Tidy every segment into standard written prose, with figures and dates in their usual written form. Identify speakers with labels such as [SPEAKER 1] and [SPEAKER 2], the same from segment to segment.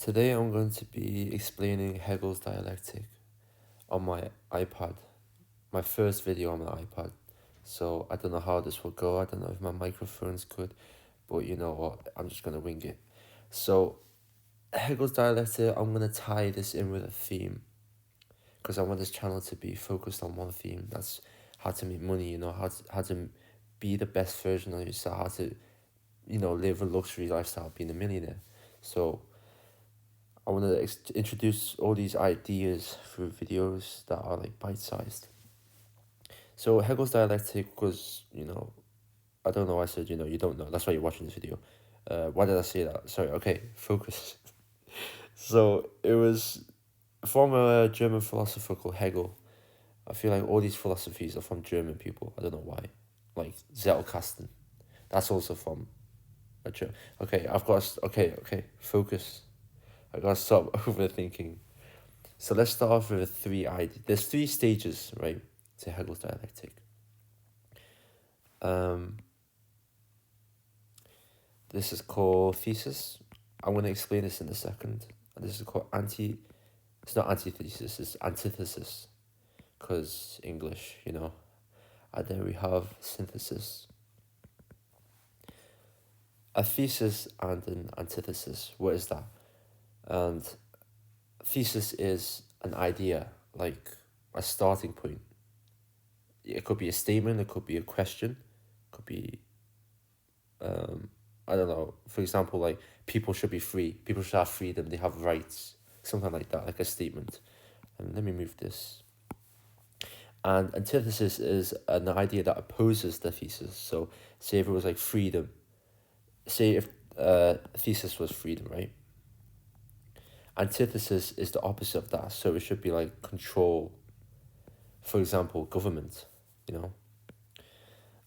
[SPEAKER 1] Today I'm going to be explaining Hegel's Dialectic on my iPad, my first video on my iPad. So I don't know how this will go, I don't know if my microphone's good, but you know what, I'm just going to wing it. So Hegel's Dialectic, I'm going to tie this in with a theme, because I want this channel to be focused on one theme. That's how to make money, how to be the best version of yourself, how to, live a luxury lifestyle, being a millionaire. So I want to introduce all these ideas through videos that are like bite-sized. So Hegel's Dialectic was, I don't know, I said, you don't know. That's why you're watching this video. Why did I say that? Sorry, okay, focus. So it was from a German philosopher called Hegel. I feel like all these philosophies are from German people. I don't know why. Like Zettelkasten. That's also from a German. Okay, okay, focus. I gotta stop overthinking. So let's start off with three ideas. There's three stages, right, to Hegel's Dialectic. This is called thesis. I'm going to explain this in a second. And this is called it's not antithesis, it's antithesis. Because English, And then we have synthesis. A thesis and an antithesis. What is that? And thesis is an idea, like a starting point. It could be a statement, it could be a question, it could be, I don't know, for example, like, people should be free, people should have freedom, they have rights, something like that, like a statement. And let me move this. And antithesis is an idea that opposes the thesis. So say if it was like freedom, say if thesis was freedom, right? Antithesis is the opposite of that, so it should be like control, for example, government,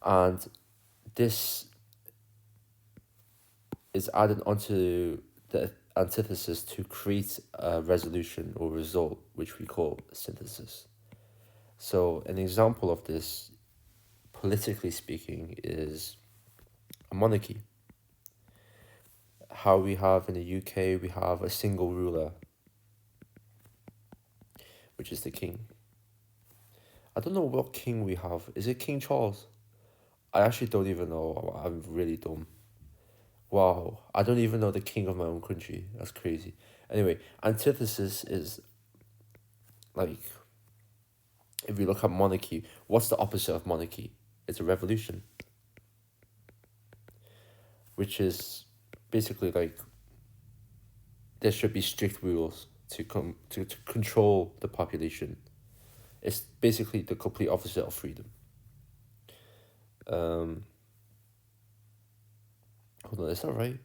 [SPEAKER 1] And this is added onto the antithesis to create a resolution or result, which we call synthesis. So an example of this, politically speaking, is a monarchy. How we have in the UK, we have a single ruler, which is the king. I don't know what king we have. Is it King Charles? I actually don't even know. I'm really dumb. Wow, I don't even know the king of my own country. That's crazy. Anyway, antithesis is like, if we look at monarchy, what's the opposite of monarchy? It's a revolution. Which is basically like, there should be strict rules to control the population. It's basically the complete opposite of freedom. Hold on, is that right?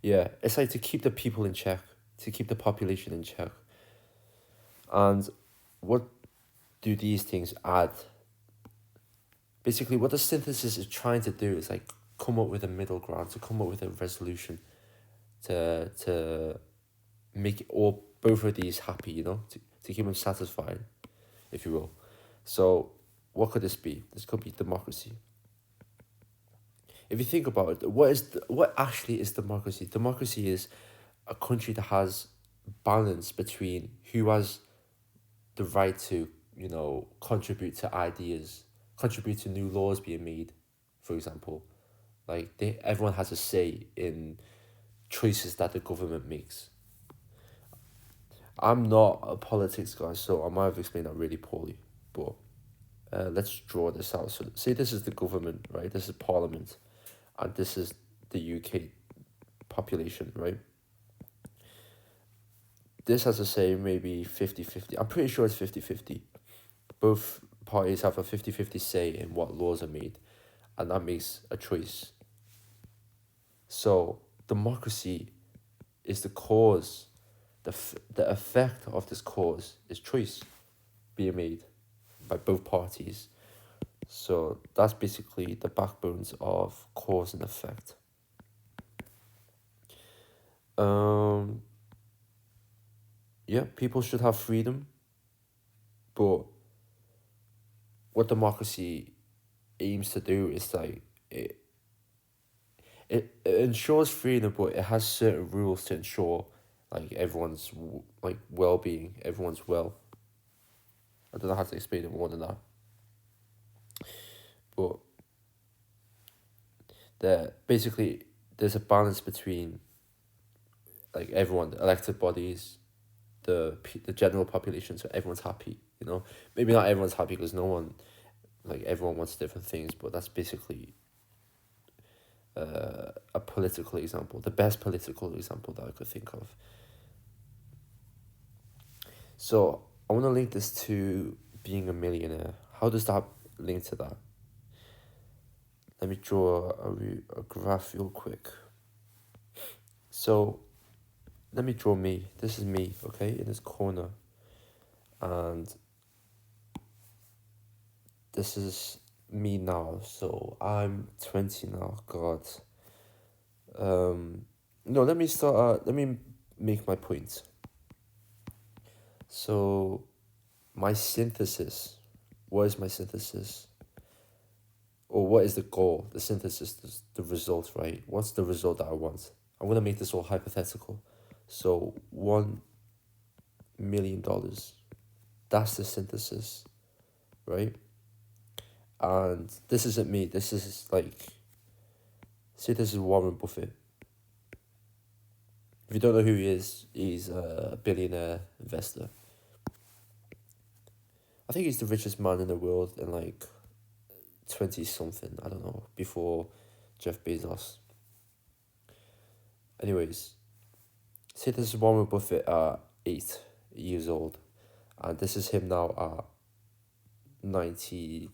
[SPEAKER 1] Yeah, it's like to keep the people in check, to keep the population in check. And what do these things add? Basically, what the synthesis is trying to do is like come up with a middle ground, to come up with a resolution, to make all both of these happy, to keep them satisfied, if you will. So what could this be? This could be democracy. If you think about it, what actually is democracy? Democracy is a country that has balance between who has the right to, contribute to ideas, contribute to new laws being made, for example. Like, everyone has a say in choices that the government makes. I'm not a politics guy, so I might have explained that really poorly, but let's draw this out. So say this is the government, right? This is parliament, and this is the UK population, right? This has a say maybe 50-50. I'm pretty sure it's 50-50. Both parties have a 50-50 say in what laws are made, and that makes a choice. So democracy is the cause. The effect of this cause is choice being made by both parties. So that's basically the backbones of cause and effect. Yeah, people should have freedom, but what democracy aims to do is like, it ensures freedom, but it has certain rules to ensure like everyone's like well-being, everyone's well. I don't know how to explain it more than that, but basically there's a balance between like everyone, the elected bodies, the general population, so everyone's happy. You know, maybe not everyone's happy because no one, like everyone wants different things, but that's basically a political example, the best political example that I could think of. So I want to link this to being a millionaire. How does that link to that? Let me draw a graph real quick. So let me draw me. This is me, okay, in this corner. And this is me now. So I'm 20 now, God. No, let me start, let me make my point. So my synthesis, what is my synthesis? Or what is the goal, the synthesis, the result, right? What's the result that I want? I'm going to make this all hypothetical. So $1 million, that's the synthesis, right? And this isn't me. This is like, say this is Warren Buffett. If you don't know who he is, he's a billionaire investor. I think he's the richest man in the world in like 20 something, I don't know, before Jeff Bezos. Anyways, say this is Warren Buffett at 8 years old, and this is him now at 95.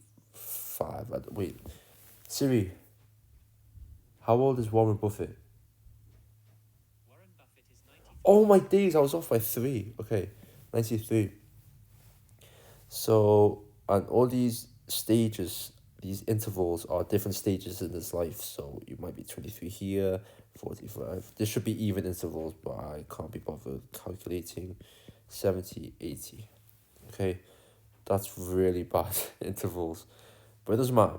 [SPEAKER 1] Wait, Siri, how old is Warren Buffett?
[SPEAKER 2] Warren Buffett is 93.
[SPEAKER 1] Oh my days, I was off by 3. Okay, 93. So, and all these stages, these intervals are different stages in his life. So you might be 23 here, 45. There should be even intervals, but I can't be bothered calculating. 70, 80. Okay, that's really bad intervals, but it doesn't matter.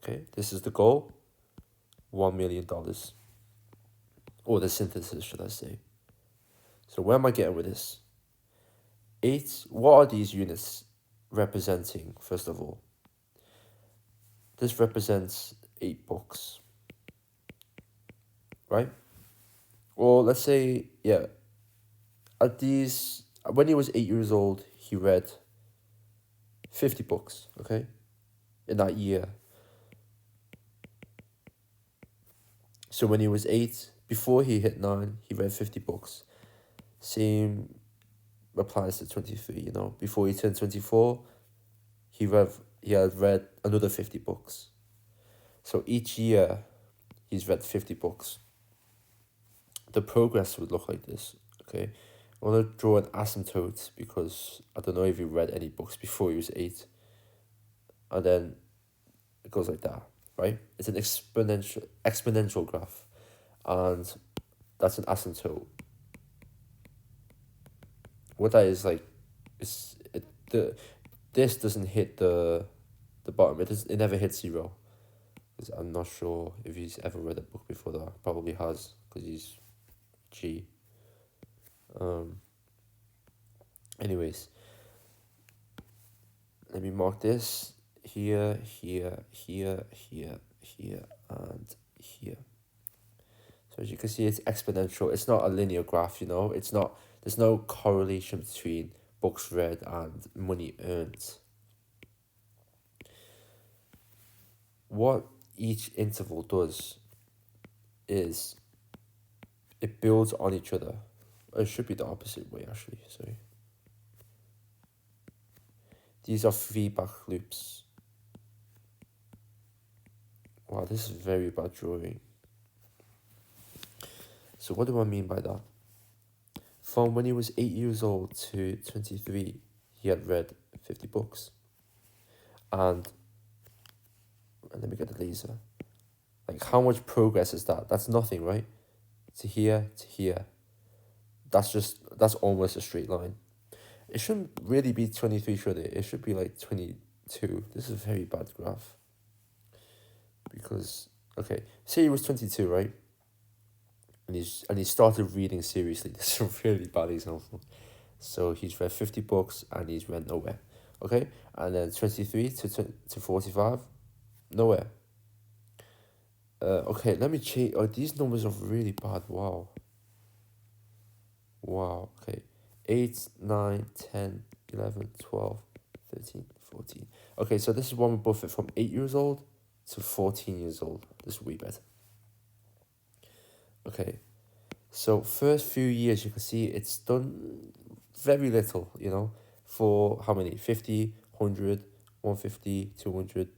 [SPEAKER 1] Okay, this is the goal, $1 million. Or the synthesis, should I say. So where am I getting with this? 8, what are these units representing, first of all? This represents 8 books, right? Or let's say, yeah, when he was 8 years old, he read 50 books, okay? In that year. So when he was 8, before he hit 9, he read 50 books. Same applies to 23, you know. Before he turned 24, he had read another 50 books. So each year, he's read 50 books. The progress would look like this, okay? I want to draw an asymptote because I don't know if he read any books before he was 8. And then it goes like that, right? It's an exponential graph, and that's an asymptote. What that is like, this doesn't hit the bottom. It never hits 0. Because I'm not sure if he's ever read a book before that. Probably has, because he's G. Anyways, let me mark this here, here, here, here, here, and here. So as you can see, it's exponential. It's not a linear graph, you know. There's no correlation between books read and money earned. What each interval does is it builds on each other. It should be the opposite way, actually. Sorry. These are feedback loops. Wow, this is very bad drawing. So what do I mean by that? From when he was 8 years old to 23, he had read 50 books. And let me get the laser. Like, how much progress is that? That's nothing, right? To here, to here. That's almost a straight line. It shouldn't really be 23, should it? It should be like 22. This is a very bad graph. Because, okay, say he was 22, right? and he started reading seriously. This is a really bad example. So he's read 50 books and he's read nowhere. Okay? And then 23 to 45, nowhere. Okay, let me change. Oh, these numbers are really bad. Wow. Wow. Okay. 8, 9, 10, 11, 12, 13, 14. Okay, so this is Warren Buffett from 8 years old to 14 years old. This is way better. Okay. So first few years, you can see it's done very little, for how many? 50, 100, 150, 200,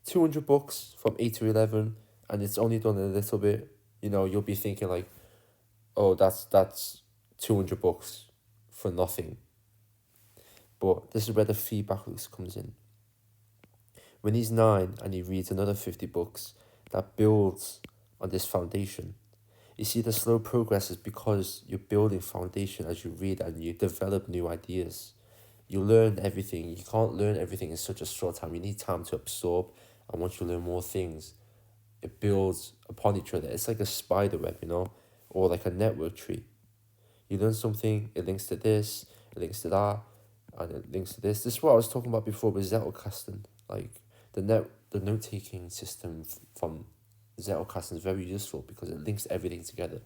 [SPEAKER 1] 200 books from 8 to 11, and it's only done a little bit. You'll be thinking like, oh, that's 200 books for nothing. But this is where the feedback loop comes in. When he's 9 and he reads another 50 books, that builds on this foundation. You see, the slow progress is because you're building foundation as you read and you develop new ideas. You learn everything. You can't learn everything in such a short time. You need time to absorb, and once you learn more things, it builds upon each other. It's like a spider web, or like a network tree. You learn something, it links to this, it links to that, and it links to this. This is what I was talking about before with Zettelkasten. Like the note taking system from Zettelkasten is very useful because it links everything together.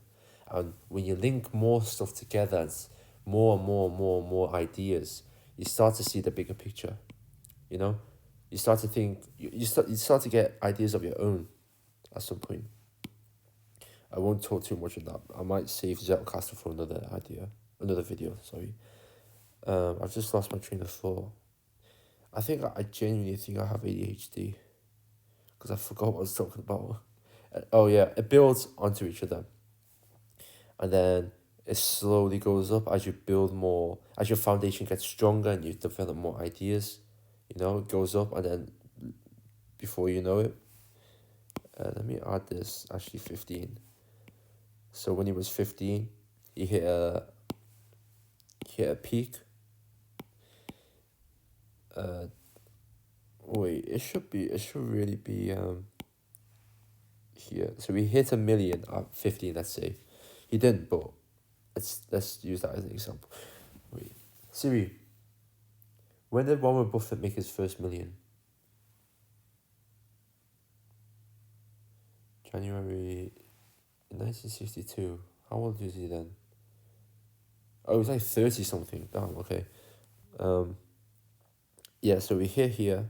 [SPEAKER 1] And when you link more stuff together, it's more and more and more and more ideas, you start to see the bigger picture. You start to think, you start to get ideas of your own at some point. I won't talk too much on that. I might save Zettelkasten for another video, sorry. I've just lost my train of thought. I genuinely think I have ADHD because I forgot what I was talking about. Oh yeah, it builds onto each other. And then it slowly goes up as you build more, as your foundation gets stronger and you develop more ideas. It goes up, and then before you know it, let me add this, actually 15. So when he was 15, he hit a peak. It should really be here. So he hit 1 million at 15, let's say. He didn't, but let's use that as an example. Wait, Siri, when did Warren Buffett make his first million? January 1962. How old was he then? Oh, he was like 30 something. Damn, okay. Yeah, so we hit here.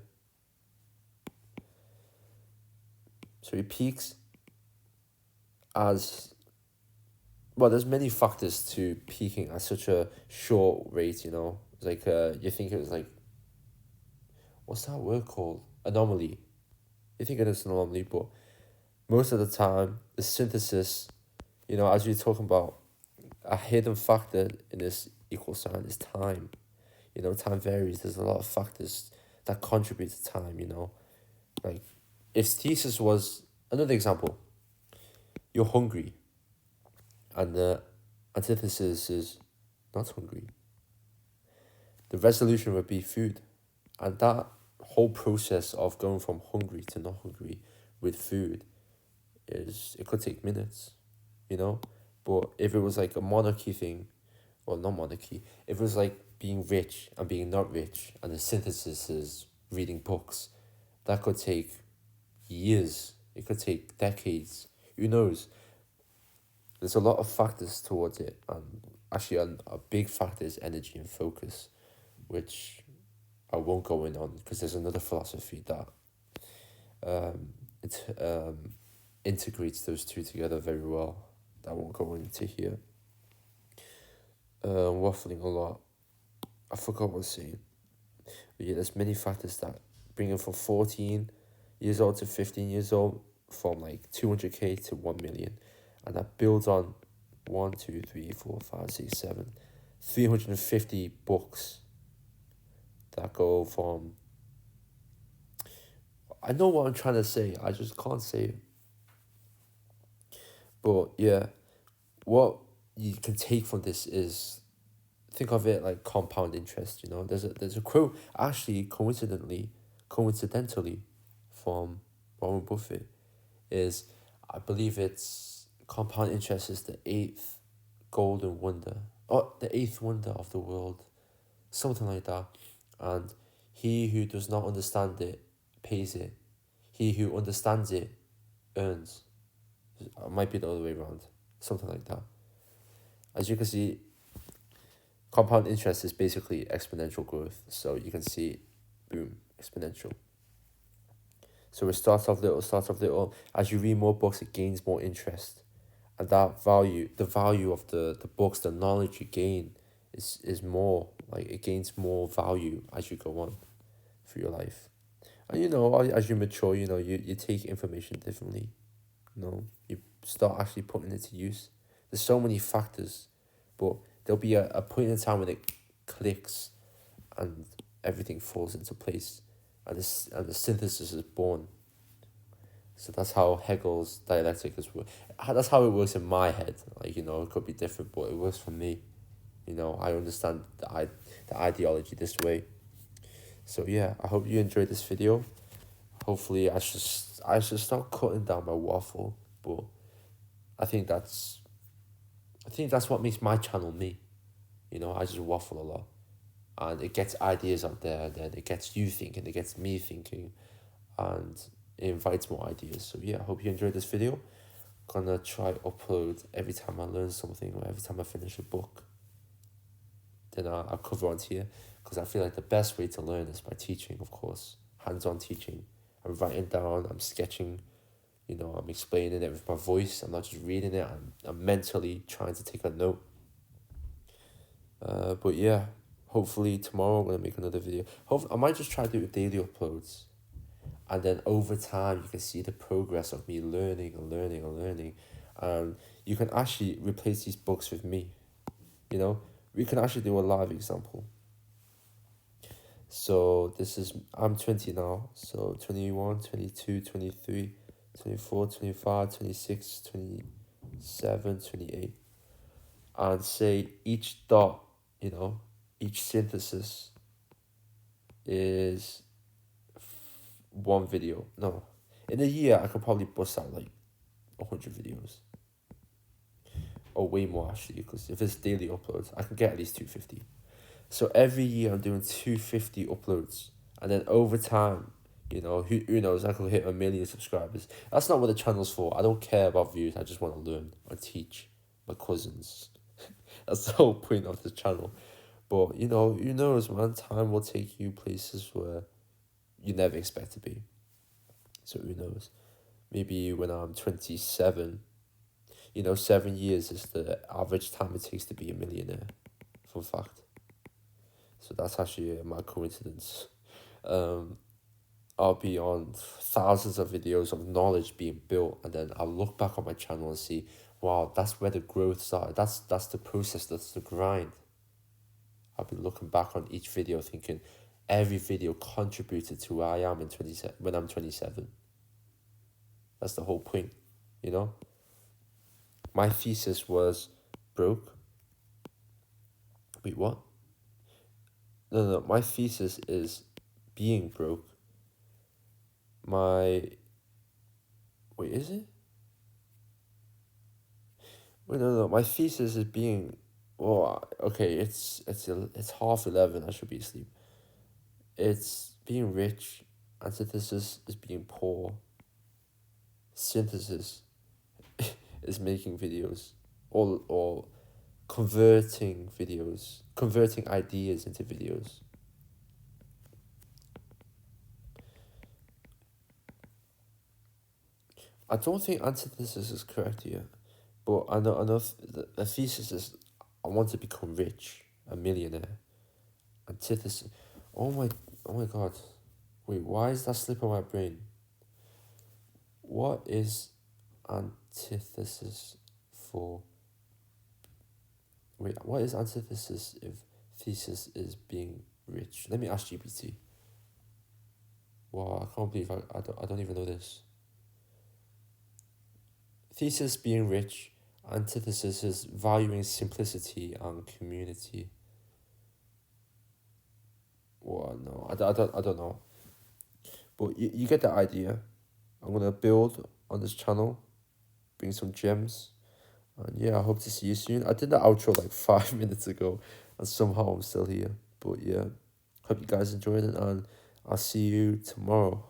[SPEAKER 1] So he peaks as well. There's many factors to peaking at such a short rate. It's like you think it was like, what's that word called? Anomaly. You think it is an anomaly, but most of the time the synthesis, as you're talking about, a hidden factor in this equal sign is time. Time varies. There's a lot of factors that contribute to time. Like if thesis was another example, you're hungry, and the antithesis is not hungry. The resolution would be food, and that whole process of going from hungry to not hungry with food it could take minutes, But if it was like a monarchy thing, well, not monarchy, if it was like being rich and being not rich, and the synthesis is reading books, that could take years. It could take decades. Who knows? There's a lot of factors towards it, and actually a big factor is energy and focus, which I won't go in on because there's another philosophy that it integrates those two together very well. I won't go into here. Waffling a lot. I forgot what I was saying. But yeah, there's many factors that bring him from 14 years old to 15 years old, from like 200K to 1 million. And that builds on 1, 2, 3, 4, 5, 6, 7, 350 books that go from. I know what I'm trying to say, I just can't say it. But yeah, what you can take from this is, think of it like compound interest. There's a quote actually coincidentally from Warren Buffett, is, I believe it's compound interest is the eighth golden wonder, or the eighth wonder of the world, something like that. And he who does not understand it pays it. He who understands it earns. It might be the other way around, something like that. As you can see, compound interest is basically exponential growth. So you can see, boom, exponential. So it starts off little, starts off little. As you read more books, it gains more interest. And that value, the value of the books, the knowledge you gain is more, like it gains more value as you go on through your life. And as you mature, you take information differently. You start actually putting it to use. There's so many factors, but there'll be a point in time when it clicks and everything falls into place, and the synthesis is born. So that's how Hegel's dialectic is. That's how it works in my head. Like, it could be different, but it works for me. I understand the ideology this way. So yeah, I hope you enjoyed this video. Hopefully, I should start cutting down my waffle, but I think that's what makes my channel me. I just waffle a lot, and it gets ideas out there, and then it gets you thinking, it gets me thinking, and it invites more ideas. So yeah, I hope you enjoyed this video. Gonna try upload every time I learn something or every time I finish a book. Then I'll cover on here, because I feel like the best way to learn is by teaching, of course, hands-on teaching. I'm writing down, I'm sketching, I'm explaining it with my voice. I'm not just reading it. I'm mentally trying to take a note. But yeah, hopefully tomorrow I'm gonna make another video. I might just try to do daily uploads, and then over time you can see the progress of me learning and learning and learning. You can actually replace these books with me. We can actually do a live example. So I'm 20 now, so 21, 22, 23, 24, 25, 26, 27, 28. And say each dot, each synthesis is one video. No, in a year I could probably bust out like 100 videos. Or way more actually, because if it's daily uploads, I can get at least 250. So every year I'm doing 250 uploads, and then over time, who knows, I could hit 1 million subscribers. That's not what the channel's for. I don't care about views. I just want to learn or teach my cousins. That's the whole point of the channel. But who knows, man, time will take you places where you never expect to be. So who knows? Maybe when I'm 27, 7 years is the average time it takes to be a millionaire. Fun fact. So that's actually my coincidence. I'll be on thousands of videos of knowledge being built, and then I'll look back on my channel and see, wow, that's where the growth started. That's the process, that's the grind. I'll be looking back on each video thinking, every video contributed to where I am when I'm 27. That's the whole point, My thesis was broke. Wait, what? No, my thesis is being broke. Wait, is it? Wait, no, my thesis is being, well, okay, it's 11:30, I should be asleep. It's being rich, antithesis is being poor, synthesis is making videos, or converting ideas into videos. I don't think antithesis is correct here, but I know the thesis is I want to become rich, a millionaire. Antithesis, oh my god, wait, why is that slipping my brain? What is antithesis for? Wait, what is antithesis if thesis is being rich? Let me ask GPT. Wow, I can't believe I don't even know this. Thesis being rich, antithesis is valuing simplicity and community. Well, no, I don't know. But you get the idea. I'm gonna build on this channel, bring some gems, And yeah, I hope to see you soon. I did the outro like 5 minutes ago, and somehow I'm still here. But yeah, hope you guys enjoyed it, and I'll see you tomorrow.